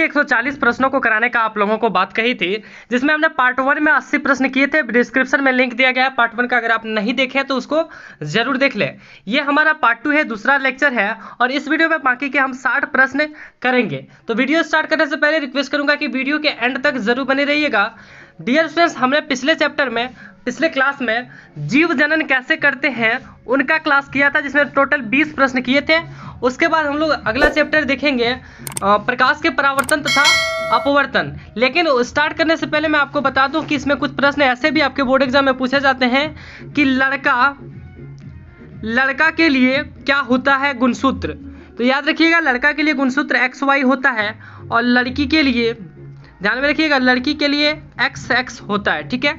140 प्रश्नों को कराने का आप लोगों को बात कही थी, जिसमें हमने पार्ट 1 में 80 प्रश्न किए थे। डिस्क्रिप्शन में लिंक दिया गया है पार्ट 1 का, अगर आप नहीं देखे तो उसको जरूर देख लें। ये हमारा पार्ट 2 है, दूसरा लेक्चर है, और इस वीडियो में बाकी के हम 60 प्रश्न करेंगे। तो वीडियो स्टार्ट करने से पहले रिक्वेस्ट करूंगा कि वीडियो के एंड तक जरूर बने रहिएगा। डियर स्टूडेंट्स, हमने पिछले चैप्टर में, पिछले क्लास में जीव जनन कैसे करते हैं उनका क्लास किया था, जिसमें टोटल 20 प्रश्न किए थे। उसके बाद हम लोग अगला चैप्टर देखेंगे प्रकाश के परावर्तन तथा अपवर्तन। लेकिन स्टार्ट करने से पहले मैं आपको बता दूं कि इसमें कुछ प्रश्न ऐसे भी आपके बोर्ड एग्जाम में पूछे जाते हैं कि लड़का के लिए क्या होता है गुणसूत्र। तो याद रखिएगा, लड़का के लिए गुणसूत्र XY होता है, और लड़की के लिए, ध्यान में रखिएगा, लड़की के लिए XX होता है। ठीक है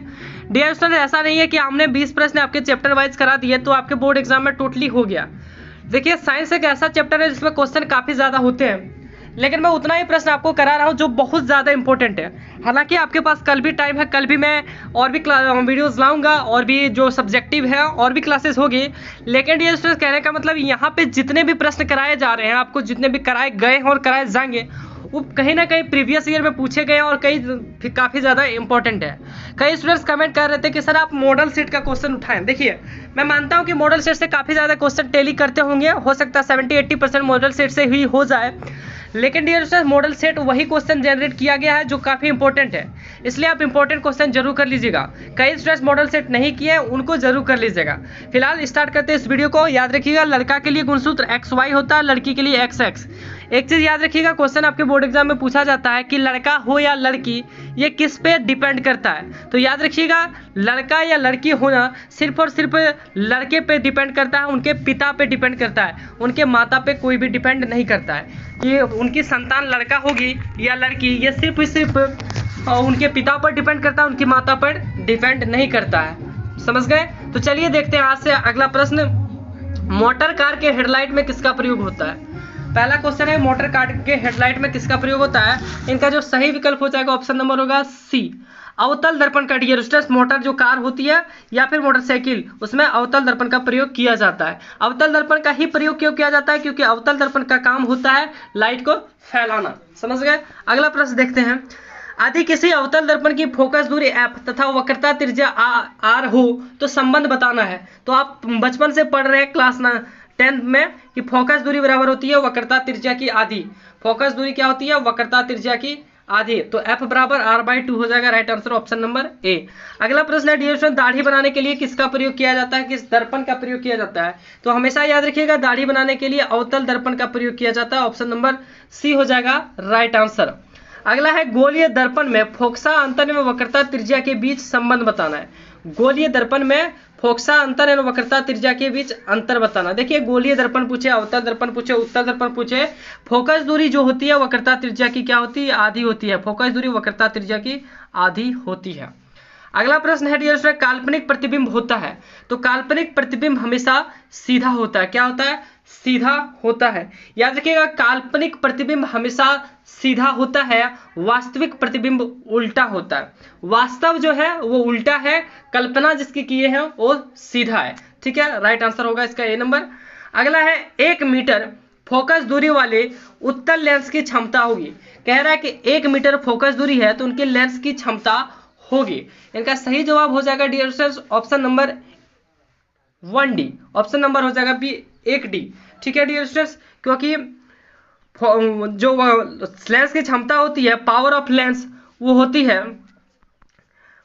डियर स्टूडेंट, ऐसा नहीं है कि हमने 20 प्रश्न आपके चैप्टर वाइज करा दिए तो आपके बोर्ड एग्जाम में टोटली हो गया। देखिए, साइंस एक ऐसा चैप्टर है जिसमें क्वेश्चन काफ़ी ज़्यादा होते हैं, लेकिन मैं उतना ही प्रश्न आपको करा रहा हूँ जो बहुत ज़्यादा इंपॉर्टेंट है। हालांकि आपके पास कल भी टाइम है, कल भी मैं और भी वीडियोस लाऊंगा, और भी जो सब्जेक्टिव है और भी क्लासेस होगी। लेकिन डियर स्टूडेंट्स, कहने का मतलब यहाँ पे जितने भी प्रश्न कराए जा रहे हैं, आपको जितने भी कराए गए हैं और कराए जाएंगे, वो कहीं ना कहीं प्रीवियस ईयर में पूछे गए और कई काफ़ी ज़्यादा इंपॉर्टेंट है। कई स्टूडेंट्स कमेंट कर रहे थे कि सर आप मॉडल सेट का क्वेश्चन उठाएं। देखिए, मैं मानता हूं कि मॉडल सेट से काफ़ी ज़्यादा क्वेश्चन टेली करते होंगे, हो सकता है 70-80% मॉडल सेट से ही हो जाए। लेकिन डियर स्टूडेंट्स, मॉडल सेट वही क्वेश्चन जनरेट किया गया है जो काफ़ी इंपॉर्टेंट है, इसलिए आप इंपॉर्टेंट क्वेश्चन जरूर कर लीजिएगा। कई स्टूडेंट्स मॉडल सेट नहीं किए, उनको जरूर कर लीजिएगा। फिलहाल स्टार्ट करते हैं इस वीडियो को। याद रखिएगा, लड़का के लिए गुणसूत्र XY होता है, लड़की के लिए XX। एक चीज़ याद रखिएगा, क्वेश्चन आपके बोर्ड एग्जाम में पूछा जाता है कि लड़का हो या लड़की, ये किस पे डिपेंड करता है। तो याद रखिएगा, लड़का या लड़की होना सिर्फ और सिर्फ लड़के पे डिपेंड करता है, उनके पिता पे डिपेंड करता है, उनके माता पे कोई भी डिपेंड नहीं करता है कि उनकी संतान लड़का होगी या लड़की। ये सिर्फ उनके पिता पर डिपेंड करता है, उनकी माता पर डिपेंड नहीं करता है। समझ गए? तो चलिए देखते हैं आज से अगला प्रश्न। मोटर कार के हेडलाइट में किसका प्रयोग होता है? पहला क्वेश्चन है, मोटर कार के हेडलाइट में किसका प्रयोग होता है? इनका जो सही विकल्प हो जाएगा ऑप्शन नंबर होगा C, अवतल दर्पण का। डियर स्टूडेंट्स, मोटर जो कार होती है या फिर मोटरसाइकिल, उसमें अवतल दर्पण का प्रयोग किया जाता है। अवतल दर्पण का ही प्रयोग क्यों किया जाता है? क्योंकि अवतल दर्पण का काम होता है लाइट को फैलाना। समझ गए? अगला प्रश्न देखते हैं। यदि किसी अवतल दर्पण की फोकस दूरी F तथा वक्रता त्रिज्या R हो तो संबंध बताना है। तो आप बचपन से पढ़ रहे हैं क्लास 10 में कि फोकस दूरी बराबर होती है वक्रता त्रिज्या की आधी। फोकस दूरी क्या होती है? वक्रता त्रिज्या की आधी। तो F बराबर R/2 हो जाएगा। Right answer option number A। अगला प्रश्न है, डियर स्टूडेंट, दाढ़ी बनाने के लिए किसका प्रयोग किया जाता है? किस दर्पण का प्रयोग किया जाता है? तो हमेशा याद रखिएगा, दाढ़ी बनाने के लिए अवतल दर्पण का प्रयोग किया जाता है। ऑप्शन नंबर C हो जाएगा राइट आंसर। अगला है, गोलीय दर्पण में फोकसा अंतर एवं वक्रता त्रिज्या के बीच संबंध बताना है। गोलीय दर्पण में फोकसा अंतर एवं वक्रता त्रिज्या के बीच अंतर बताना। देखिए, गोलीय दर्पण पूछे, अवतल दर्पण पूछे, उत्तल दर्पण पूछे, फोकस दूरी जो होती है वक्रता त्रिज्या की क्या होती है? आधी होती है। फोकस दूरी वक्रता त्रिज्या की आधी होती है। अगला प्रश्न है, डियर स्टूडेंट, काल्पनिक प्रतिबिंब होता है। तो काल्पनिक प्रतिबिंब हमेशा सीधा होता है। क्या होता है? सीधा होता है। याद रखिएगा, काल्पनिक प्रतिबिंब हमेशा सीधा होता है, वास्तविक प्रतिबिंब उल्टा होता है। वास्तव जो है वो उल्टा है, कल्पना जिसकी किए हैं वो सीधा है। ठीक है, राइट आंसर होगा इसका A नंबर। अगला है, 1 मीटर फोकस दूरी वाले उत्तल लेंस की क्षमता होगी। कह रहा है कि 1 मीटर फोकस दूरी है तो उनके लेंस की क्षमता होगी। इनका सही जवाब हो जाएगा dear students option number 1D। Option number हो जाएगा B 1D। ठीक है डियर स्टूडेंट्स, क्योंकि जो लेंस की क्षमता होती है, पावर ऑफ लेंस, वो होती है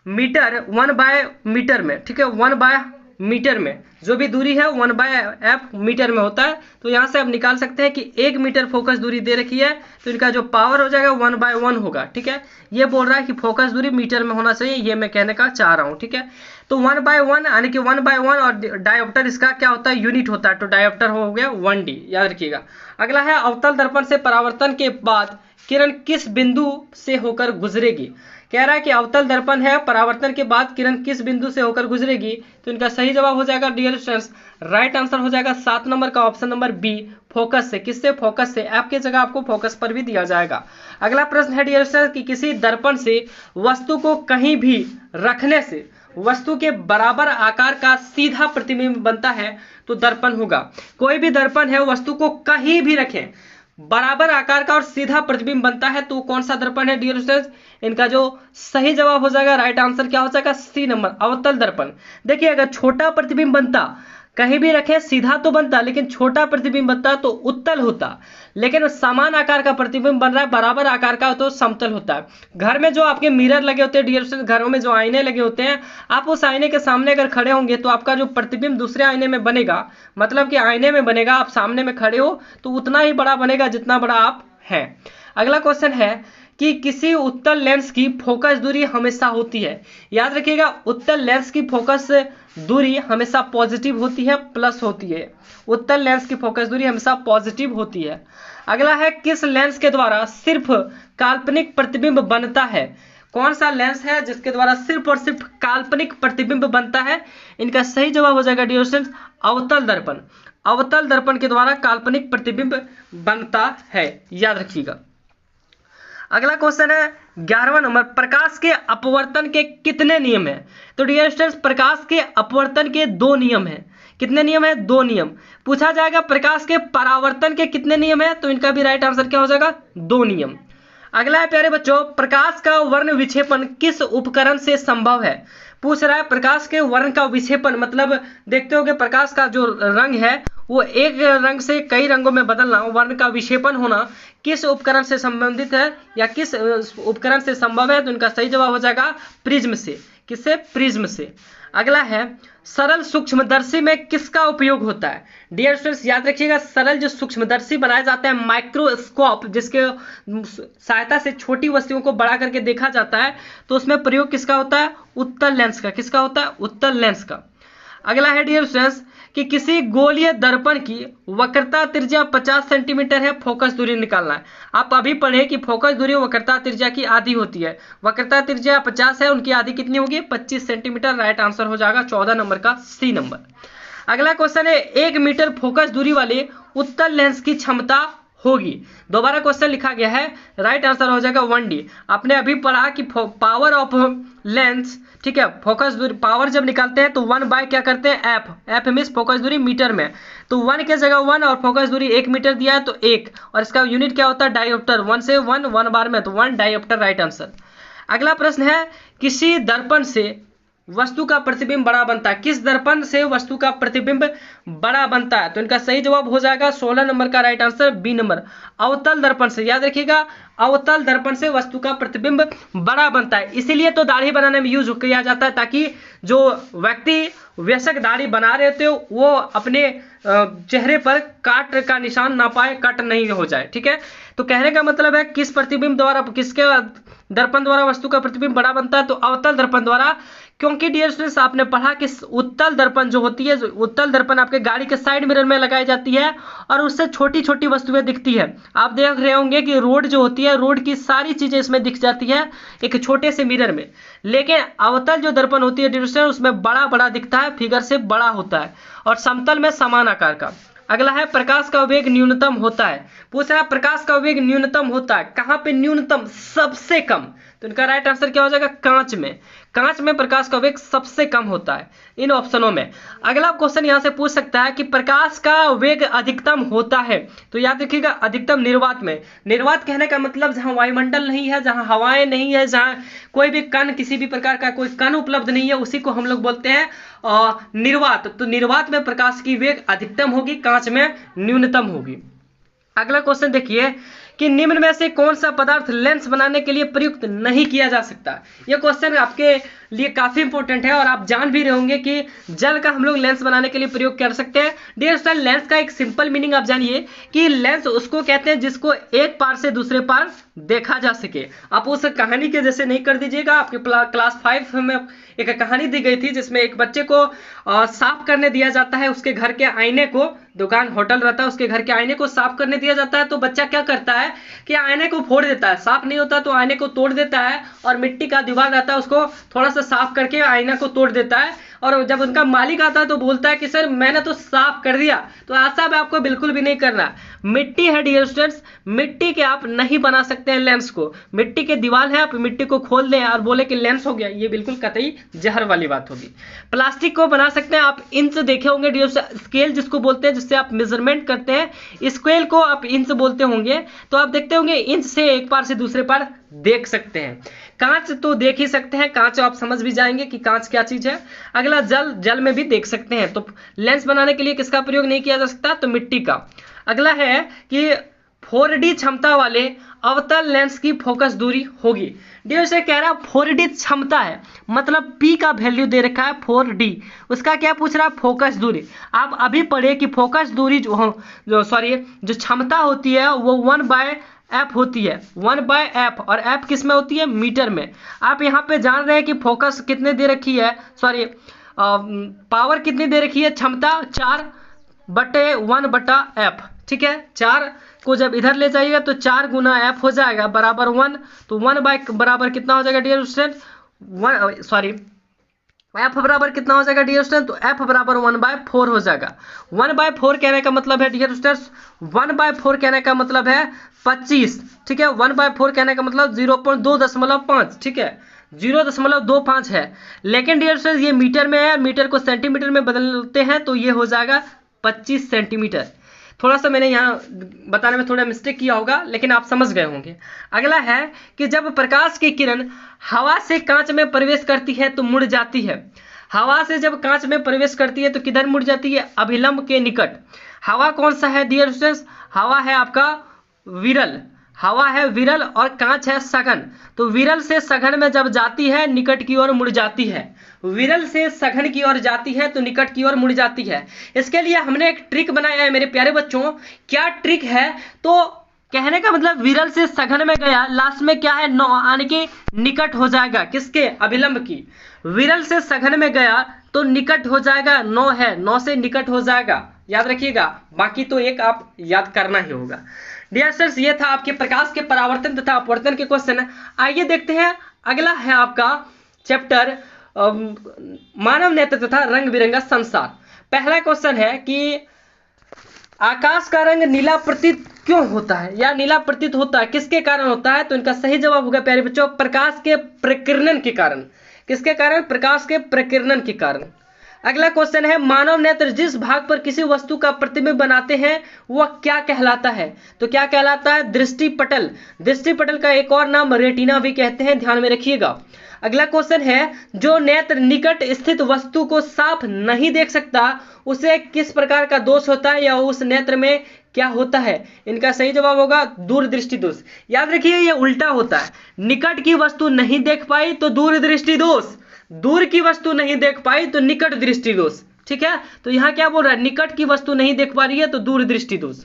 मीटर 1/मीटर में। ठीक है, 1/मीटर में जो भी दूरी है 1/f मीटर में होता है। तो यहाँ से आप निकाल सकते हैं कि 1 मीटर फोकस दूरी दे रखी है तो इनका जो पावर हो जाएगा 1/1 होगा। ठीक है, ये बोल रहा है कि फोकस दूरी मीटर में होना चाहिए, ये मैं कहने का चाह रहा हूँ। ठीक है, तो 1/1 यानी कि 1/1, और डायोप्टर इसका क्या होता है? यूनिट होता है। तो डायोप्टर हो गया 1D, याद रखिएगा। अगला है, अवतल दर्पण से परावर्तन के बाद किरण किस बिंदु से होकर गुजरेगी? कह रहा है कि अवतल दर्पण है, परावर्तन के बाद किरण किस बिंदु से होकर गुजरेगी? तो इनका सही जवाब हो जाएगा डियर स्टूडेंट्स, राइट आंसर हो जाएगा 7 नंबर का ऑप्शन नंबर B, फोकस से। किससे? फोकस से। ऐप की जगह आपको फोकस पर भी दिया जाएगा। अगला प्रश्न है डियर स्टूडेंट्स कि किसी दर्पण से वस्तु को कहीं भी रखने से वस्तु के बराबर आकार का सीधा प्रतिबिंब बनता है तो दर्पण होगा। कोई भी दर्पण है, वस्तु को कहीं भी रखें, बराबर आकार का और सीधा प्रतिबिंब बनता है तो कौन सा दर्पण है डियर स्टूडेंट्स? इनका जो सही जवाब हो जाएगा, राइट आंसर क्या हो जाएगा? सी नंबर, अवतल दर्पण। देखिए अगर छोटा प्रतिबिंब बनता, कहीं भी रखे सीधा तो बनता, लेकिन छोटा प्रतिबिंब बनता तो उत्तल होता, लेकिन समान आकार का प्रतिबिंब बन रहा है, बराबर आकार का तो समतल होता है। घर में जो आपके मिरर लगे होते हैं डियर स्टूडेंट्स, घरों में जो आईने लगे होते हैं, आप उस आईने के सामने अगर खड़े होंगे तो आपका जो प्रतिबिंब दूसरे आईने में बनेगा, मतलब कि आईने में बनेगा, आप सामने में खड़े हो तो उतना ही बड़ा बनेगा जितना बड़ा आप हैं। अगला क्वेश्चन है कि किसी उत्तल लेंस की फोकस दूरी हमेशा होती है। याद रखिएगा, उत्तल लेंस की फोकस दूरी हमेशा पॉजिटिव होती है, प्लस होती है। उत्तल लेंस की फोकस दूरी हमेशा पॉजिटिव होती है। अगला है किस लेंस के द्वारा सिर्फ काल्पनिक प्रतिबिंब बनता है? कौन सा लेंस है जिसके द्वारा सिर्फ और सिर्फ काल्पनिक प्रतिबिंब बनता है? इनका सही जवाब हो जाएगा डियर स्टूडेंट्स, अवतल दर्पण। अवतल दर्पण के द्वारा काल्पनिक प्रतिबिंब बनता है, याद रखिएगा। अगला क्वेश्चन है 11वां नंबर, प्रकाश के अपवर्तन के कितने नियम हैं? तो डियर स्टूडेंट्स, प्रकाश के अपवर्तन के 2 नियम हैं। कितने नियम है? 2 नियम। पूछा जाएगा प्रकाश के परावर्तन के कितने नियम है, तो इनका भी राइट आंसर क्या हो जाएगा? 2 नियम। अगला है प्यारे बच्चों, प्रकाश का वर्ण विक्षेपण किस उपकरण से संभव है? पूछ रहा है प्रकाश के वर्ण का विक्षेपण, मतलब देखते हो कि प्रकाश का जो रंग है वो एक रंग से कई रंगों में बदलना, वर्ण का विक्षेपण होना किस उपकरण से संबंधित है या किस उपकरण से संभव है? तो इनका सही जवाब हो जाएगा प्रिज्म से। किससे? प्रिज्म से। अगला है सरल सूक्ष्मदर्शी में किसका उपयोग होता है? डियर स्टूडेंट्स याद रखिएगा, सरल जो सूक्ष्मदर्शी बनाए जाते हैं, माइक्रोस्कोप, जिसके सहायता से छोटी वस्तुओं को बड़ा करके देखा जाता है, तो उसमें प्रयोग किसका होता है? उत्तल लेंस का। किसका होता है? उत्तल लेंस का। अगला है डियर स्टूडेंट्स कि किसी गोलीय दर्पण की वक्रता त्रिज्या 50 सेंटीमीटर है, फोकस दूरी निकालना है। आप अभी पढ़े कि फोकस दूरी वक्रता त्रिज्या की आधी होती है। वक्रता त्रिज्या 50 है, उनकी आधी कितनी होगी? 25 सेंटीमीटर। राइट आंसर हो जाएगा 14 नंबर का सी नंबर। अगला क्वेश्चन है 1 मीटर फोकस दूरी वाले उत्तल लेंस की क्षमता होगी। दोबारा क्वेश्चन लिखा गया है, राइट आंसर हो जाएगा 1D। आपने अभी पढ़ा कि पावर ऑफ लेंस, ठीक है, फोकस दूरी, पावर जब निकालते हैं तो 1 बाय क्या करते हैं? एफ मीन्स फोकस दूरी मीटर में, तो 1 की जगह 1 और फोकस दूरी 1 मीटर दिया है तो 1, और इसका यूनिट क्या होता है? डायोप्टर। 1 से 1 बार में, तो 1 डायोप्टर राइट आंसर। अगला प्रश्न है किसी दर्पण से वस्तु का प्रतिबिंब बड़ा बनता है। किस दर्पण से वस्तु का प्रतिबिंब बड़ा बनता है? तो इनका सही जवाब हो जाएगा 16 नंबर का राइट आंसर बी नंबर, अवतल दर्पण से। याद रखिएगा, अवतल दर्पण से वस्तु का प्रतिबिंब बड़ा बनता है। इसीलिए तो दाढ़ी बनाने में यूज किया जाता है, ताकि जो व्यक्ति वयस्क दाढ़ी बना रहे थे वो अपने चेहरे पर काट का निशान ना पाए, कट नहीं हो जाए। ठीक है, तो कहने का मतलब है किस प्रतिबिंब द्वारा, किसके दर्पण द्वारा वस्तु का प्रतिबिंब बड़ा बनता है? तो अवतल दर्पण द्वारा। क्योंकि डियर स्टूडेंट्स आपने पढ़ा कि उत्तल दर्पण जो होती है, उत्तल दर्पण आपके गाड़ी के साइड मिरर में लगाई जाती है और उससे छोटी छोटी वस्तुएं दिखती है। आप देख रहे होंगे कि रोड जो होती है, रोड की सारी चीजें इसमें दिख जाती है एक छोटे से मिरर में, लेकिन अवतल जो दर्पण होती है डियर स्टूडेंट्स उसमें बड़ा बड़ा दिखता है, फिगर से बड़ा होता है और समतल में समान आकार का। अगला है प्रकाश का वेग न्यूनतम होता है। पूछ रहा है प्रकाश का वेग न्यूनतम होता है कहां पे? न्यूनतम, सबसे कम। तो इनका राइट आंसर क्या हो जाएगा? कांच में। कांच में प्रकाश का वेग सबसे कम होता है इन ऑप्शनों में। अगला क्वेश्चन यहां से पूछ सकता है कि प्रकाश का वेग अधिकतम होता है, तो याद रखिएगा अधिकतम निर्वात में। निर्वात कहने का मतलब जहां वायुमंडल नहीं है, जहां हवाएं नहीं है, जहां कोई भी कण, किसी भी प्रकार का कोई कण उपलब्ध नहीं है, उसी को हम लोग बोलते हैं निर्वात। तो निर्वात में प्रकाश की वेग अधिकतम होगी, कांच में न्यूनतम होगी। अगला क्वेश्चन देखिए कि निम्न में से कौन सा पदार्थ लेंस बनाने के लिए प्रयुक्त नहीं किया जा सकता? यह क्वेश्चन आपके लिए काफी इंपॉर्टेंट है और आप जान भी रहे होंगे कि जल का हम लोग लेंस बनाने के लिए प्रयोग कर सकते हैं। डियर स्टूडेंट, लेंस का एक सिंपल मीनिंग आप जानिए कि लेंस उसको कहते हैं जिसको एक पार से दूसरे पार देखा जा सके। आप उस कहानी के जैसे नहीं कर दीजिएगा। आपके क्लास 5 में एक कहानी दी गई थी जिसमें एक बच्चे को साफ करने दिया जाता है, उसके घर के आईने को, दुकान होटल रहता है, उसके घर के आईने को साफ करने दिया जाता है। तो बच्चा क्या करता है कि आईने को फोड़ देता है, साफ नहीं होता तो आईने को तोड़ देता है और मिट्टी का दीवार रहता है उसको थोड़ा सा साफ करके आईना को तोड़ देता है। और जब उनका मालिक आता है तो बोलता है कि सर मैंने तो साफ कर दिया। तो ऐसा भी आपको बिल्कुल भी नहीं करना। मिट्टी है डियर स्टूडेंट्स, मिट्टी के आप नहीं बना सकते हैं लेंस को। मिट्टी के दीवार है, आप मिट्टी को खोल दें और बोले कि लेंस हो गया, ये बिल्कुल कतई जहर वाली बात होगी। प्लास्टिक को बना सकते हैं आप। इंच देखे होंगे डियर स्टूडेंट्स, स्केल जिसको बोलते हैं, जिससे आप मेजरमेंट करते हैं, स्केल को आप इंच बोलते होंगे, तो आप देखते होंगे इंच से एक पार से दूसरे पार देख सकते हैं। कांच तो देख ही सकते हैं, कांच आप समझ भी जाएंगे कि कांच क्या चीज है। अगला जल, जल में भी देख सकते हैं। तो लेंस बनाने के लिए किसका प्रयोग नहीं किया जा सकता, तो मिट्टी का। अगला है कि 4D क्षमता वाले अवतल लेंस की फोकस दूरी होगी। डियर से कह रहा है 4D क्षमता है, मतलब P का वैल्यू दे रखा है 4D, उसका क्या पूछ रहा है, फोकस दूरी। आप अभी पढ़े कि फोकस दूरी जो क्षमता होती है वो 1/f होती है, 1/f, और f किस में होती है, मीटर में। आप यहाँ पे जान रहे हैं कि फोकस कितने दे रखी है, पावर कितनी दे रखी है, क्षमता 4/1/f, ठीक है। 4 को जब इधर ले जाइएगा तो 4 गुना f हो जाएगा बराबर 1, तो 1 बाय बराबर कितना हो जाएगा डियर स्टूडेंट, f बराबर कितना हो जाएगा डियर स्टूडेंट, तो f बराबर 1/4 हो जाएगा। 1/4 कहने का मतलब है डियर स्टूडेंट्स, 1/4 कहने का मतलब है 25, ठीक है। 1/4 कहने का मतलब 0.2.5, ठीक है, 0.25 है। लेकिन डियर स्टूडेंट्स ये मीटर में है, मीटर को सेंटीमीटर में बदलते हैं तो ये हो जाएगा 25 सेंटीमीटर। थोड़ा सा मैंने यहाँ बताने में थोड़ा मिस्टेक किया होगा, लेकिन आप समझ गए होंगे। अगला है कि जब प्रकाश की किरण हवा से कांच में प्रवेश करती है तो मुड़ जाती है। हवा से जब कांच में प्रवेश करती है तो किधर मुड़ जाती है, अभिलंब के निकट। हवा कौन सा है डियर स्टूडेंट्स, हवा है आपका विरल, हवा है विरल और कांच है सघन। तो विरल से सघन में जब जाती है निकट की ओर मुड़ जाती है, विरल से सघन की ओर जाती है तो निकट की ओर मुड़ जाती है। इसके लिए हमने एक ट्रिक बनाया है मेरे प्यारे बच्चों। क्या ट्रिक है, तो कहने का मतलब विरल से सघन में गया, लास्ट में क्या है, 9 यानी कि निकट हो जाएगा किसके, अभिलंब की। विरल से सघन में गया तो निकट हो जाएगा, 9 है, 9 से निकट हो जाएगा, याद रखिएगा। बाकी तो एक आप याद करना ही होगा। डियर स्टूडेंट्स ये था आपके प्रकाश के परावर्तन तथा अपवर्तन के क्वेश्चन। आइए देखते हैं अगला है आपका चैप्टर मानव नेत्र तथा रंग बिरंगा संसार। पहला क्वेश्चन है कि आकाश का रंग नीला प्रतीत क्यों होता है, या नीला प्रतीत होता है किसके कारण होता है, तो इनका सही जवाब होगा प्यारे बच्चों, प्रकाश के प्रकीर्णन के कारण। किसके कारण, प्रकाश के प्रकीर्णन के कारण। अगला क्वेश्चन है मानव नेत्र जिस भाग पर किसी वस्तु का प्रतिबिंब बनाते हैं वह क्या कहलाता है, तो क्या कहलाता है, दृष्टिपटल। दृष्टिपटल का एक और नाम रेटिना भी कहते हैं, ध्यान में रखिएगा। अगला क्वेश्चन है जो नेत्र निकट स्थित वस्तु को साफ नहीं देख सकता उसे किस प्रकार का दोष होता है, या उस नेत्र में क्या होता है, इनका सही जवाब होगा दूरदृष्टि दोष। याद रखिए ये उल्टा होता है, निकट की वस्तु नहीं देख पाई तो दूरदृष्टि दोष, दूर की वस्तु नहीं देख पाई तो निकट दृष्टि दोष, ठीक है। तो यहाँ क्या बोल रहा है, निकट की वस्तु नहीं देख पा रही है तो दूरदृष्टि दोष।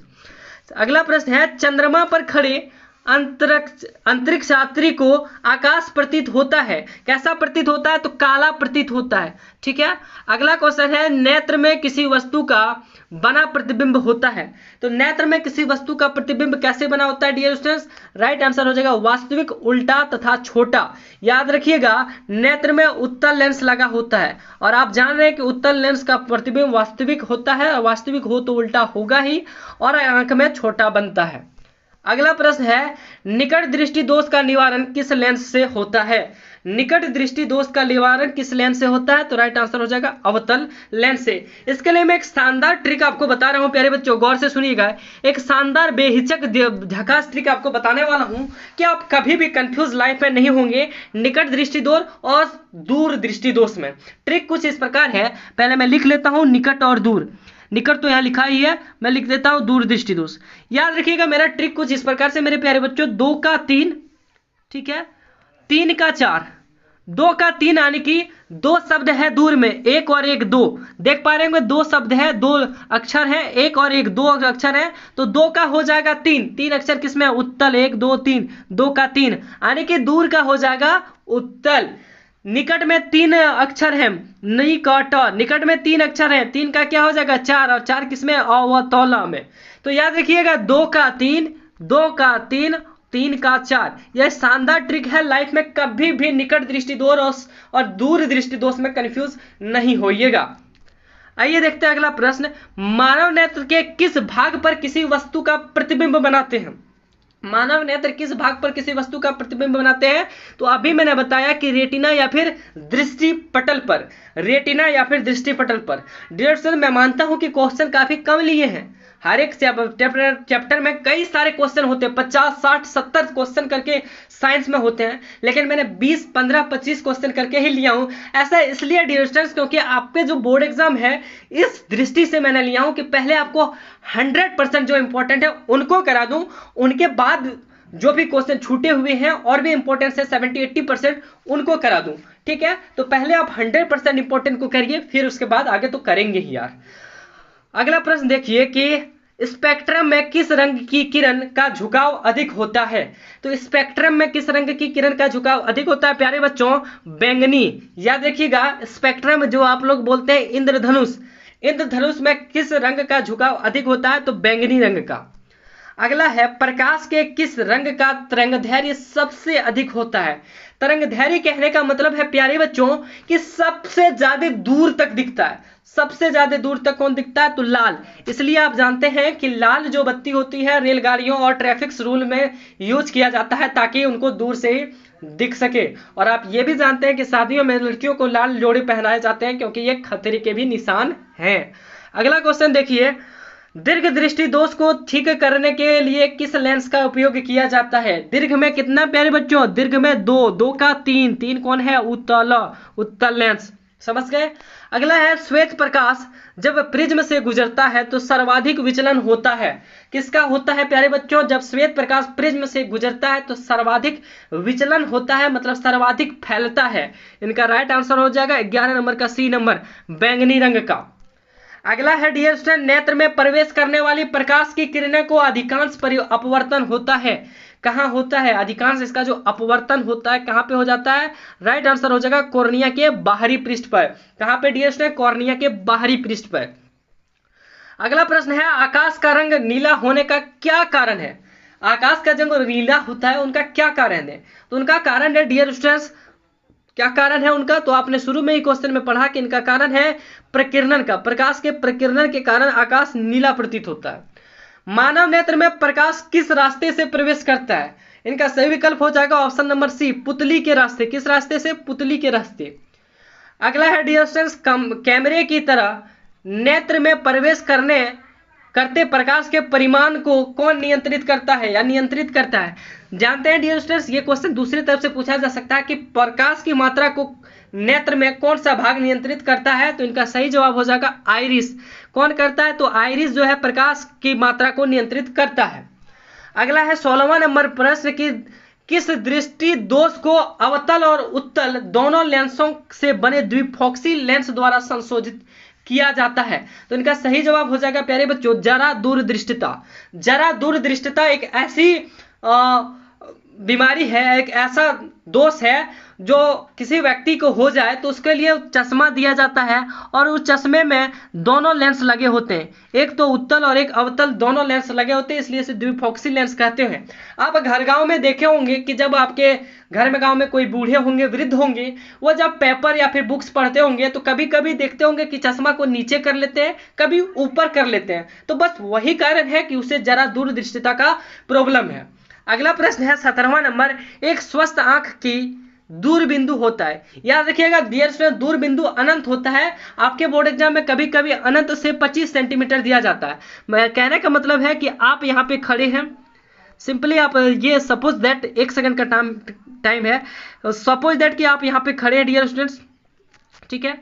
अगला प्रश्न है चंद्रमा पर खड़े अंतरिक्ष यात्री को आकाश प्रतीत होता है, कैसा प्रतीत होता है, तो काला प्रतीत होता है, ठीक है। अगला क्वेश्चन है नेत्र में किसी वस्तु का बना प्रतिबिंब होता है, तो नेत्र में किसी वस्तु का प्रतिबिंब कैसे बना होता है डियर स्टूडेंट्स, राइट आंसर हो जाएगा वास्तविक, उल्टा तथा छोटा। याद रखिएगा नेत्र में उत्तल लेंस लगा होता है, और आप जान रहे हैं कि उत्तल लेंस का प्रतिबिंब वास्तविक होता है, और वास्तविक हो तो उल्टा होगा ही, और आंख में छोटा बनता है। अगला प्रश्न है निकट दृष्टि दोष का निवारण किस लेंस से होता है, निकट दृष्टि दोष का निवारण किस लेंस से होता है, तो राइट आंसर हो जाएगा अवतल लेंस से। इसके लिए मैं एक शानदार ट्रिक आपको बता रहा हूं प्यारे बच्चों, गौर से सुनिएगा। एक शानदार बेहिचक झकास ट्रिक आपको बताने वाला हूं कि आप कभी भी कंफ्यूज लाइफ में नहीं होंगे निकट दृष्टि दोष और दूर दृष्टि दोष में। ट्रिक कुछ इस प्रकार है, पहले मैं लिख लेता हूं निकट और दूर। निकट तो यहाँ लिखा ही है, मैं लिख देता हूं दूर दृष्टि दोष। याद रखिएगा मेरा ट्रिक कुछ इस प्रकार से मेरे प्यारे बच्चों, 2 का 3, ठीक है, 3 का 4, 2 का 3 यानी कि 2 शब्द है दूर में, 1 और 1 2, देख पा रहे होंगे 2 शब्द है, 2 अक्षर है, 1 और 1 2 अक्षर है, तो 2 का हो जाएगा 3, 3 अक्षर किसमें, उत्तल, 1 2 3, 2 का 3 यानी कि दूर का हो जाएगा उत्तल। निकट में 3 अक्षर है, निकट, निकट में 3 अक्षर है, 3 का क्या हो जाएगा 4, और 4 किसमें, अवतल में। तो याद रखिएगा 2 का 3, 2 का 3, 3 का 4। यह शानदार ट्रिक है, लाइफ में कभी भी निकट दृष्टि दोष और दूर दृष्टि दोष में कंफ्यूज नहीं होइएगा। आइए देखते हैं अगला प्रश्न, मानव नेत्र के किस भाग पर किसी वस्तु का प्रतिबिंब बनाते हैं? मानव नेत्र किस भाग पर किसी वस्तु का प्रतिबिंब बनाते हैं? तो अभी मैंने बताया कि रेटिना या फिर दृष्टि पटल पर, रेटिना या फिर दृष्टि पटल पर। डियर स्टूडेंट, मैं मानता हूं कि क्वेश्चन काफी कम लिए हैं, हर एक चैप्टर में कई सारे क्वेश्चन होते हैं, 50 60 70 क्वेश्चन करके साइंस में होते हैं, लेकिन मैंने 20 15 25 क्वेश्चन करके ही लिया हूं। ऐसा इसलिए डियर स्टूडेंट्स क्योंकि आपके जो बोर्ड एग्जाम है इस दृष्टि से मैंने लिया हूं कि पहले आपको 100% जो इंपॉर्टेंट है उनको करा दूं, उनके बाद जो भी क्वेश्चन छूटे हुए हैं और भी इंपॉर्टेंट है 70-80% उनको करा दूं। ठीक है, तो पहले आप 100% इंपॉर्टेंट को करिए, फिर उसके बाद आगे तो करेंगे ही यार। अगला प्रश्न देखिए कि स्पेक्ट्रम में किस रंग की किरण का झुकाव अधिक होता है? तो स्पेक्ट्रम में किस रंग की किरण का झुकाव अधिक होता है प्यारे बच्चों? बैंगनी। याद रखिएगा, स्पेक्ट्रम जो आप लोग बोलते हैं इंद्रधनुष, इंद्रधनुष में किस रंग का झुकाव अधिक होता है? तो बैंगनी रंग का। अगला है, प्रकाश के किस रंग का तरंगदैर्घ्य सबसे अधिक होता है? तरंगदैर्घ्य कहने का मतलब है प्यारे बच्चों कि सबसे ज्यादा दूर तक दिखता है। सबसे ज्यादा दूर तक कौन दिखता है? तो लाल। इसलिए आप जानते हैं कि लाल जो बत्ती होती है रेलगाड़ियों और ट्रैफिक रूल में यूज किया जाता है ताकि उनको दूर से दिख सके। और आप ये भी जानते हैं कि शादियों में लड़कियों को लाल जोड़े पहनाए जाते हैं क्योंकि ये खतरे के भी निशान हैं। अगला क्वेश्चन देखिए, दीर्घ दृष्टि दोष को ठीक करने के लिए किस लेंस का उपयोग किया जाता है? दीर्घ में कितना प्यारे बच्चों? दीर्घ में 2, 2 का 3, 3 कौन है? उत्तल लेंस। समझ गए? अगला है, श्वेत प्रकाश जब प्रिज्म से गुजरता है तो सर्वाधिक विचलन होता है। किसका होता है प्यारे बच्चों? जब श्वेत प्रकाश प्रिज्म से गुजरता है तो सर्वाधिक विचलन होता है, मतलब सर्वाधिक फैलता है। इनका राइट आंसर हो जाएगा 11 नंबर का सी नंबर, बैंगनी रंग का। अगला है डियर स्टूडेंट, नेत्र में प्रवेश करने वाली प्रकाश की किरणों को अधिकांश अपवर्तन होता है। कहाँ होता है? अधिकांश इसका जो अपवर्तन होता है कहाँ पे हो जाता है? राइट आंसर हो जाएगा कॉर्निया के बाहरी पृष्ठ पर। कहाँ पे डियर स्टूडेंट? कॉर्निया के बाहरी पृष्ठ पर। अगला प्रश्न है, आकाश का रंग नीला होने का क्या कारण है? आकाश का रंग नीला होता है उनका क्या कारण है? तो उनका कारण है डियर स्टूडेंट्स, क्या कारण है उनका? तो आपने शुरू में ही क्वेश्चन में पढ़ा कि इनका कारण है प्रकीर्णन का। प्रकाश के प्रकीर्णन के कारण आकाश नीला प्रतीत होता है। मानव नेत्र में प्रकाश किस रास्ते से प्रवेश करता है? इनका सही विकल्प हो जाएगा ऑप्शन नंबर सी, पुतली के रास्ते। किस रास्ते से? पुतली के रास्ते। अगला है डियर स्टूडेंट्स, कैमरे की तरह नेत्र में प्रवेश करते प्रकाश के परिमाण को कौन नियंत्रित करता है या नियंत्रित करता है? जानते हैं डियर स्टूडेंट्स, ये क्वेश्चन दूसरी तरफ से पूछा जा सकता है कि प्रकाश की मात्रा को नेत्र में कौन सा भाग नियंत्रित करता है? तो इनका सही जवाब हो जाएगा आइरिस। कौन करता है? तो आइरिस जो है प्रकाश की मात्रा को नियंत्रित करता है। अगला है 16वां नंबर प्रश्न की किस दृष्टि दोष को अवतल और उत्तल दोनों लेंसों से बने द्विफोक्सी लेंस द्वारा संशोधित किया जाता है? तो इनका सही जवाब हो जाएगा प्यारे बच्चों जरा दूरदृष्टिता। जरा दूरदृष्टिता एक ऐसी बीमारी है, एक ऐसा दोष है जो किसी व्यक्ति को हो जाए तो उसके लिए चश्मा दिया जाता है और उस चश्मे में दोनों लेंस लगे होते हैं, एक तो उत्तल और एक अवतल दोनों लेंस लगे होते हैं, इसलिए इसे द्विफोक्सी लेंस कहते हैं। आप घर गांव में देखे होंगे कि जब आपके घर में गांव में कोई बूढ़े होंगे, वृद्ध होंगे, वो जब पेपर या फिर बुक्स पढ़ते होंगे तो कभी कभी देखते होंगे कि चश्मा को नीचे कर लेते हैं, कभी ऊपर कर लेते हैं। तो बस वही कारण है कि उसे जरा दूरदृष्टिता का प्रॉब्लम है। अगला प्रश्न है 17वां नंबर, एक स्वस्थ आंख की दूरबिंदु होता है। याद रखिएगा डियर स्टूडेंट, दूरबिंदु अनंत होता है। आपके बोर्ड एग्जाम में कभी कभी अनंत से 25 सेंटीमीटर दिया जाता है। मैं कहने का मतलब है कि आप यहाँ पे खड़े हैं, सिंपली आप ये सपोज दैट 1 सेकंड का टाइम है, सपोज दैट कि आप यहाँ पे खड़े हैं डियर स्टूडेंट्स, ठीक है,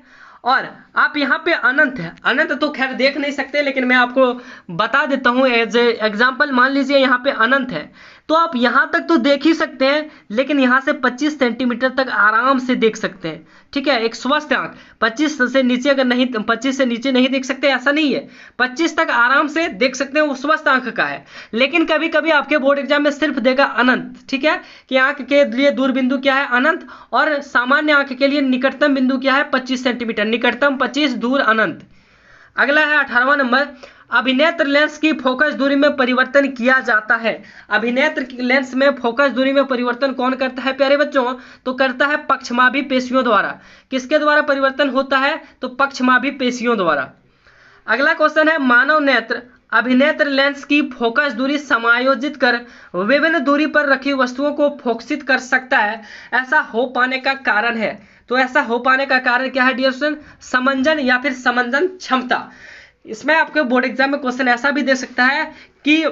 और आप यहाँ पे अनंत है। अनंत तो खैर देख नहीं सकते, लेकिन मैं आपको बता देता हूँ एज ए एग्जाम्पल। मान लीजिए यहाँ पे अनंत है तो आप यहाँ तक तो देख ही सकते हैं, लेकिन यहाँ से 25 सेंटीमीटर तक आराम से देख सकते हैं। ठीक है, एक स्वस्थ आंख 25 से नीचे अगर नहीं, 25 से नीचे नहीं देख सकते ऐसा नहीं है, 25 तक आराम से देख सकते हैं, वो स्वस्थ आंख का है। लेकिन कभी कभी आपके बोर्ड एग्जाम में सिर्फ देगा अनंत। ठीक है, कि आंख के लिए दूर बिंदु क्या है? अनंत। और सामान्य आंख के लिए निकटतम बिंदु क्या है? 25 सेंटीमीटर। निकटतम 25, दूर अनंत। अगला है 18वां नंबर, अभिनेत्र लेंस की फोकस दूरी में परिवर्तन किया जाता है। अभिनेत्र लेंस में फोकस दूरी में परिवर्तन कौन करता है प्यारे बच्चों? तो करता है पक्षमाभी पेशियों द्वारा। किसके द्वारा परिवर्तन होता है? तो पक्षमाभी पेशियों द्वारा। अगला क्वेश्चन है मानव नेत्र अभिनेत्र लेंस की फोकस दूरी समायोजित कर विभिन्न दूरी पर रखी वस्तुओं को फोकसित कर सकता है, ऐसा हो पाने का कारण है। तो ऐसा हो पाने का कारण क्या है डियर स्टूडेंट? समंजन या फिर समंजन क्षमता। इसमें आपके बोर्ड एग्जाम में क्वेश्चन ऐसा भी दे सकता है कि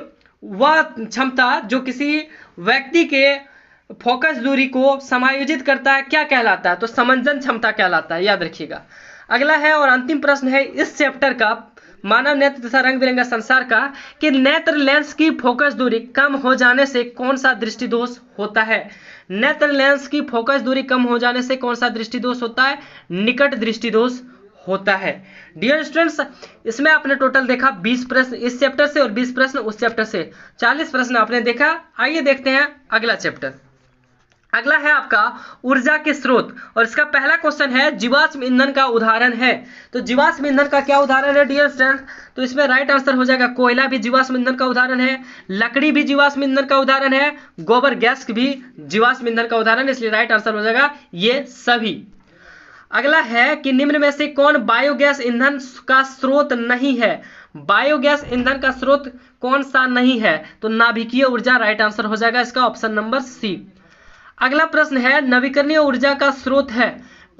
वह क्षमता जो किसी व्यक्ति के फोकस दूरी को समायोजित करता है क्या कहलाता है? तो समंजन क्षमता कहलाता है, याद रखिएगा। अगला है और अंतिम प्रश्न है इस चैप्टर का मानव नेत्र तथा रंग बिरंगा संसार का कि नेत्र लेंस की फोकस दूरी कम हो जाने से कौन सा दृष्टि दोष होता है? नेत्र लेंस की फोकस दूरी कम हो जाने से कौन सा दृष्टि दोष होता है? निकट दृष्टि दोष होता है। डियर स्टूडेंट्स, इसमें आपने टोटल देखा 20 प्रश्न इस चैप्टर से और 20 प्रश्न उस चैप्टर से, 40 प्रश्न आपने देखा। आइए देखते हैं अगला चैप्टर। अगला है आपका ऊर्जा के स्रोत और इसका पहला क्वेश्चन है जीवाश्म ईंधन का उदाहरण है। तो जीवाश्म ईंधन का क्या उदाहरण है डियर स्टूडेंट्स? तो इसमें राइट आंसर हो जाएगा कोयला भी जीवाश्म ईंधन का उदाहरण है, लकड़ी भी जीवाश्म ईंधन का उदाहरण है, गोबर गैस भी जीवाश्म ईंधन का उदाहरण है, इसलिए राइट आंसर हो जाएगा ये सभी। अगला है कि निम्न में से कौन बायोगैस ईंधन का स्रोत नहीं है? बायोगैस ईंधन का स्रोत कौन सा नहीं है? तो नाभिकीय ऊर्जा राइट आंसर हो जाएगा इसका, ऑप्शन नंबर सी। अगला प्रश्न है नवीकरणीय ऊर्जा का स्रोत है,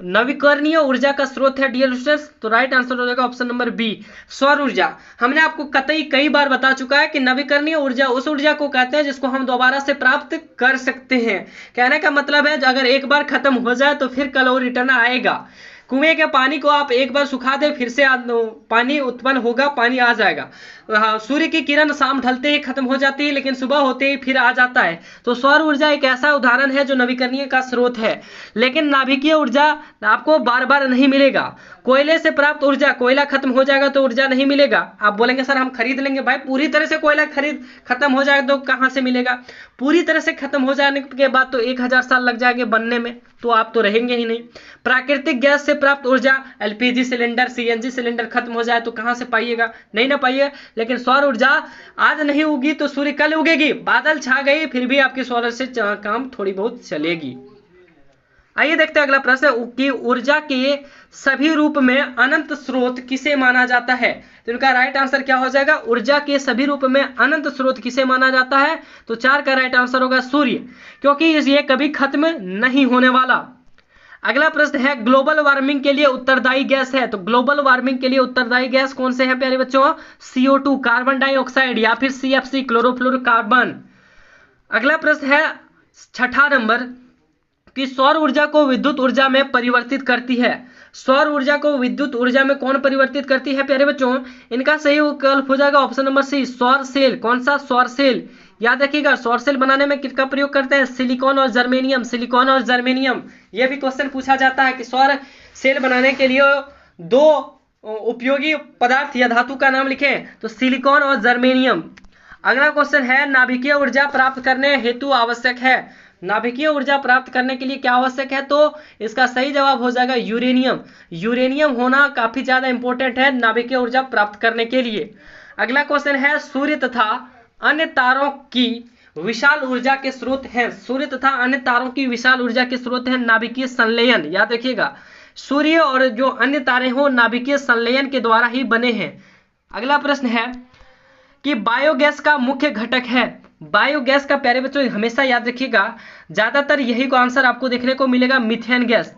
नवीकरणीय ऊर्जा का स्रोत है डियर स्टूडेंट्स, तो राइट आंसर हो जाएगा ऑप्शन नंबर बी सौर ऊर्जा। हमने आपको कतई कई बार बता चुका है कि नवीकरणीय ऊर्जा उस ऊर्जा को कहते हैं जिसको हम दोबारा से प्राप्त कर सकते हैं। कहने का मतलब है अगर एक बार खत्म हो जाए तो फिर कल और रिटर्न आएगा। कुएं के पानी को आप एक बार सुखा दे फिर से पानी उत्पन्न होगा, पानी आ जाएगा। सूर्य की किरण शाम ढलते ही खत्म हो जाती है लेकिन सुबह होते ही फिर आ जाता है। तो सौर ऊर्जा एक ऐसा उदाहरण है जो नवीकरणीय का स्रोत है, लेकिन नाभिकीय ऊर्जा आपको बार बार नहीं मिलेगा। कोयले से प्राप्त ऊर्जा, कोयला खत्म हो जाएगा तो ऊर्जा नहीं मिलेगा। आप बोलेंगे सर हम खरीद लेंगे, भाई पूरी तरह से कोयला खत्म हो जाएगा तो कहाँ से मिलेगा? पूरी तरह से खत्म हो जाने के बाद तो 1000 साल लग जाएंगे बनने में, तो आप तो रहेंगे ही नहीं। प्राकृतिक गैस से प्राप्त ऊर्जा एलपीजी सिलेंडर, सीएनजी सिलेंडर खत्म हो जाए तो कहाँ से पाइएगा? नहीं ना पाइएगा। लेकिन सौर ऊर्जा आज नहीं उगी तो सूर्य कल उगेगी, बादल छा गई फिर भी आपकी सौर से काम थोड़ी बहुत चलेगी। आइए देखते हैं अगला प्रश्न कि ऊर्जा के सभी रूप में अनंत स्रोत किसे माना जाता है? तो इनका राइट आंसर क्या हो जाएगा? ऊर्जा के सभी रूप में अनंत स्रोत किसे माना जाता है? तो 4 का राइट आंसर होगा सूर्य, क्योंकि ये कभी खत्म नहीं होने वाला। अगला प्रश्न है ग्लोबल वार्मिंग के लिए उत्तरदायी गैस है, तो ग्लोबल वार्मिंग के लिए उत्तरदायी गैस कौन से है प्यारे बच्चों? CO2 कार्बन डाइऑक्साइड या फिर CFC क्लोरोफ्लोरोकार्बन। अगला प्रश्न है 6ठा नंबर कि सौर ऊर्जा को विद्युत ऊर्जा में परिवर्तित करती है। सौर ऊर्जा को विद्युत ऊर्जा में कौन परिवर्तित करती है प्यारे बच्चों? इनका सही विकल्प हो जाएगा ऑप्शन नंबर सी सौर सेल। कौन सा? सौर सेल। याद रखिएगा सौर सेल बनाने में किसका प्रयोग करते हैं? सिलिकॉन और जर्मेनियम। सिलिकॉन और जर्मेनियम, यह भी क्वेश्चन पूछा जाता है कि सौर सेल बनाने के लिए 2 उपयोगी पदार्थ या धातु का नाम लिखें, तो सिलिकॉन और जर्मेनियम। अगला क्वेश्चन है नाभिकीय ऊर्जा प्राप्त करने हेतु आवश्यक है। नाभिकीय ऊर्जा प्राप्त करने के लिए क्या आवश्यक है? तो इसका सही जवाब हो जाएगा यूरेनियम। यूरेनियम होना काफी ज्यादा इंपॉर्टेंट है नाभिकीय ऊर्जा प्राप्त करने के लिए। अगला क्वेश्चन है सूर्य तथा अन्य तारों की विशाल ऊर्जा के स्रोत हैं। सूर्य तथा अन्य तारों की विशाल ऊर्जा के स्रोत हैं नाभिकीय संलयन। याद रखिएगा सूर्य और जो अन्य तारे हो नाभिकीय संलयन के द्वारा ही बने हैं। अगला प्रश्न है कि बायोगैस का मुख्य घटक है। बायोगैस का प्यारे बच्चों हमेशा याद रखिएगा ज्यादातर यही को आंसर आपको देखने को मिलेगा methane gas.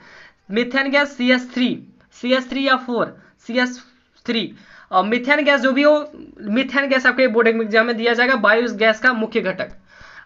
Methane gas CS3 या 4 CS3 और मीथेन गैस जो भी हो, मीथेन गैस आपके बोर्ड एग्जाम में दिया जाएगा बायोगैस का मुख्य घटक।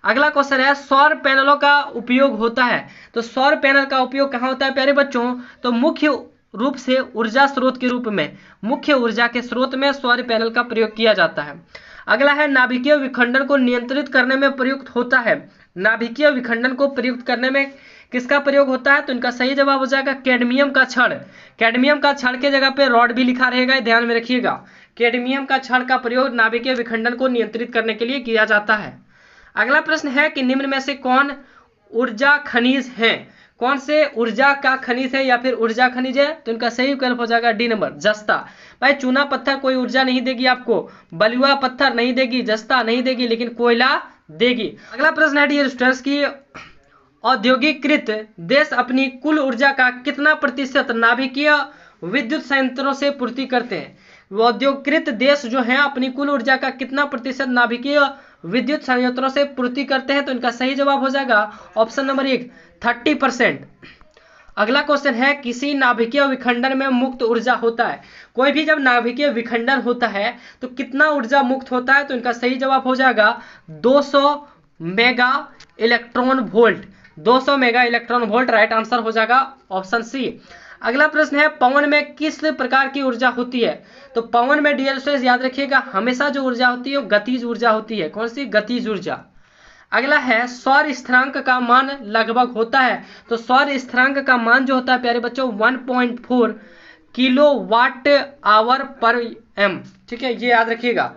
अगला क्वेश्चन है सौर पैनलों का उपयोग होता है। तो सौर पैनल का उपयोग कहाँ होता है प्यारे बच्चों? तो मुख्य रूप से ऊर्जा स्रोत के रूप में, मुख्य ऊर्जा के स्रोत में सौर पैनल का प्रयोग किया जाता है। अगला है नाभिकीय विखंडन को नियंत्रित करने में प्रयुक्त होता है। नाभिकीय विखंडन को प्रयुक्त करने में किसका प्रयोग होता है? तो इनका सही जवाब हो जाएगा कैडमियम का छड़। कैडमियम का छड़ के जगह पे रॉड भी लिखा रहेगा, ध्यान में रखिएगा। कैडमियम का छड़ का प्रयोग नाभिकीय विखंडन को नियंत्रित करने के लिए किया जाता है। अगला प्रश्न है कि निम्न में से कौन ऊर्जा खनिज है? कौन से ऊर्जा का खनिज है या फिर ऊर्जा खनिज है? तो इनका सही विकल्प हो जाएगा डी नंबर जस्ता। भाई चूना पत्थर कोई ऊर्जा नहीं देगी आपको, बलुआ पत्थर नहीं देगी, जस्ता नहीं देगी, लेकिन कोयला देगी। अगला प्रश्न है डियर स्टूडेंट्स की औद्योगिकृत देश अपनी कुल ऊर्जा का कितना प्रतिशत नाभिकीय विद्युत संयंत्रों से पूर्ति करते हैं? औद्योगिकृत देश जो हैं अपनी कुल ऊर्जा का कितना प्रतिशत नाभिकीय विद्युत संयंत्रों से पूर्ति करते हैं? तो इनका सही जवाब हो जाएगा ऑप्शन नंबर 1 30%। अगला क्वेश्चन है किसी नाभिकीय विखंडन में मुक्त ऊर्जा होता है। कोई भी जब नाभिकीय विखंडन होता है तो कितना ऊर्जा मुक्त होता है? तो इनका सही जवाब हो जाएगा 200 mega electron volt. 200 mega electron volt right answer हो जाएगा ऑप्शन सी। अगला प्रश्न है पवन में किस प्रकार की ऊर्जा होती है? तो पवन में डियर स्टूडेंट्स याद रखिएगा हमेशा जो ऊर्जा होती है वो गतिज ऊर्जा होती है। कौन सी? गतिज ऊर्जा। अगला है सौर स्थिरांक का मान लगभग होता है। तो सौर स्थिरांक का मान जो होता है प्यारे बच्चों 1.4 किलोवाट आवर पर एम। ठीक है, ये याद रखिएगा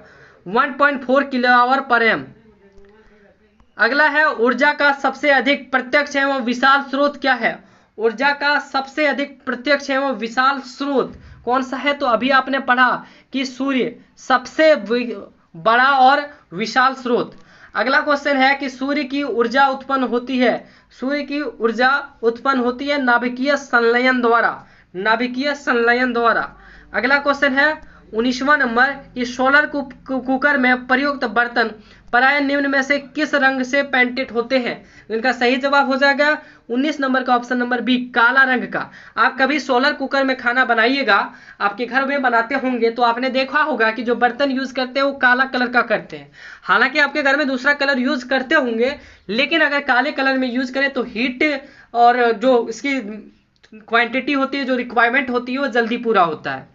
1.4 किलो आवर पर एम। अगला है ऊर्जा का सबसे अधिक प्रत्यक्ष एवं विशाल स्रोत क्या है? ऊर्जा का सबसे अधिक प्रत्यक्ष एवं विशाल स्रोत कौन सा है? तो अभी आपने पढ़ा कि सूर्य सबसे बड़ा और विशाल स्रोत। अगला क्वेश्चन है कि सूर्य की ऊर्जा उत्पन्न होती है। सूर्य की ऊर्जा उत्पन्न होती है नाभिकीय संलयन द्वारा। नाभिकीय संलयन द्वारा। अगला क्वेश्चन है 19वां नंबर कि सोलर कुकर में प्रयुक्त बर्तन प्राय निम्न में से किस रंग से पेंटेड होते हैं? इनका सही जवाब हो जाएगा 19 नंबर का ऑप्शन नंबर बी काला रंग का। आप कभी सोलर कुकर में खाना बनाइएगा, आपके घर में बनाते होंगे तो आपने देखा होगा कि जो बर्तन यूज करते हैं वो काला कलर का करते हैं। हालांकि आपके घर में दूसरा कलर यूज करते होंगे, लेकिन अगर काले कलर में यूज करें तो हीट और जो इसकी क्वांटिटी होती है, जो रिक्वायरमेंट होती है वो जल्दी पूरा होता है।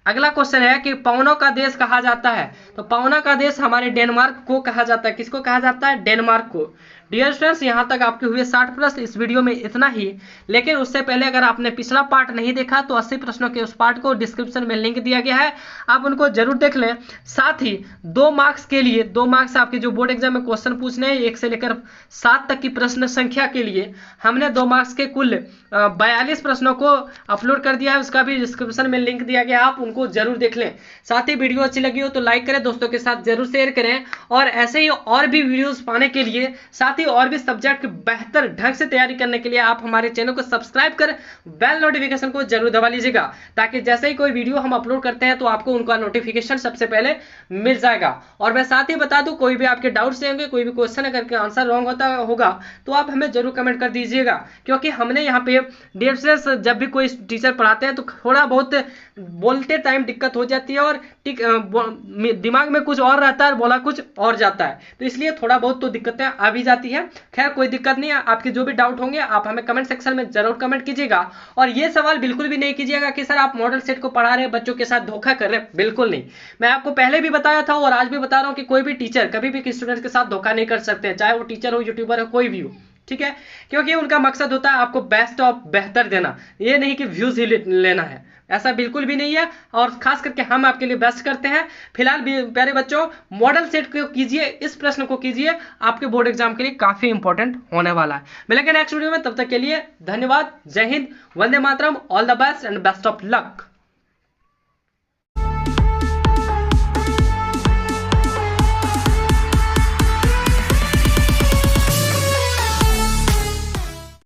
अगला क्वेश्चन है कि पवनों का देश कहा जाता है। तो पवनों का देश हमारे डेनमार्क को कहा जाता है। किसको कहा जाता है? डेनमार्क को। डियर स्टूडेंट्स यहाँ तक आपके हुए 60 प्रश्न। इस वीडियो में इतना ही, लेकिन उससे पहले अगर आपने पिछला पार्ट नहीं देखा तो 80 प्रश्नों के उस पार्ट को डिस्क्रिप्शन में लिंक दिया गया है, आप उनको जरूर देख लें। साथ ही 2 मार्क्स के लिए 2 मार्क्स आपके जो बोर्ड एग्जाम में क्वेश्चन पूछने हैं 1 से लेकर 7 तक की प्रश्न संख्या के लिए हमने 2 मार्क्स के कुल 42 प्रश्नों को अपलोड कर दिया है। उसका भी डिस्क्रिप्शन में लिंक दिया गया है, आप उनको जरूर देख लें। साथ ही वीडियो अच्छी लगी हो तो लाइक करें, दोस्तों के साथ जरूर शेयर करें, और ऐसे ही और भी वीडियोस पाने के लिए, साथ ही और भी सब्जेक्ट की बेहतर ढंग से तैयारी करने के लिए आप हमारे चैनल को सब्सक्राइब कर बेल नोटिफिकेशन को जरूर दबा लीजिएगा, ताकि जैसे ही कोई वीडियो हम अपलोड करते हैं तो आपको उनका नोटिफिकेशन सबसे पहले मिल जाएगा। और मैं साथ ही बता दूं, कोई भी आपके डाउट्स होंगे, कोई भी क्वेश्चन अगर आंसर रॉन्ग होगा तो आप हमें जरूर कमेंट कर दीजिएगा, क्योंकि हमने यहाँ पे डियर स्टूडेंट्स जब भी कोई टीचर पढ़ाते हैं तो थोड़ा बहुत बोलते टाइम दिक्कत हो जाती है और दिमाग में कुछ और रहता है और बोला कुछ और जाता है, तो इसलिए थोड़ा बहुत तो दिक्कतें आ भी जाती है। खैर कोई दिक्कत नहीं है, आपके जो भी डाउट होंगे आप हमें कमेंट सेक्शन में जरूर कमेंट कीजिएगा। और ये सवाल बिल्कुल भी नहीं कीजिएगा कि सर आप मॉडल सेट को पढ़ा रहे हैं, बच्चों के साथ धोखा कर रहे हैं, बिल्कुल नहीं। मैं आपको पहले भी बताया था और आज भी बता रहा हूं कि कोई भी टीचर कभी भी स्टूडेंट के साथ धोखा नहीं कर सकते, चाहे वो टीचर हो, यूट्यूबर हो, कोई भी हो, ठीक है, क्योंकि उनका मकसद होता है आपको बेस्ट और बेहतर देना, ये नहीं कि व्यूज ही लेना है, ऐसा बिल्कुल भी नहीं है। और खास करके हम आपके लिए बेस्ट करते हैं। फिलहाल प्यारे बच्चों मॉडल सेट को कीजिए, इस प्रश्न को कीजिए, आपके बोर्ड एग्जाम के लिए काफी इंपॉर्टेंट होने वाला है। मिलेंगे नेक्स्ट वीडियो में, तब तक के लिए धन्यवाद। जय हिंद, वंदे मातरम, all the best and best of luck.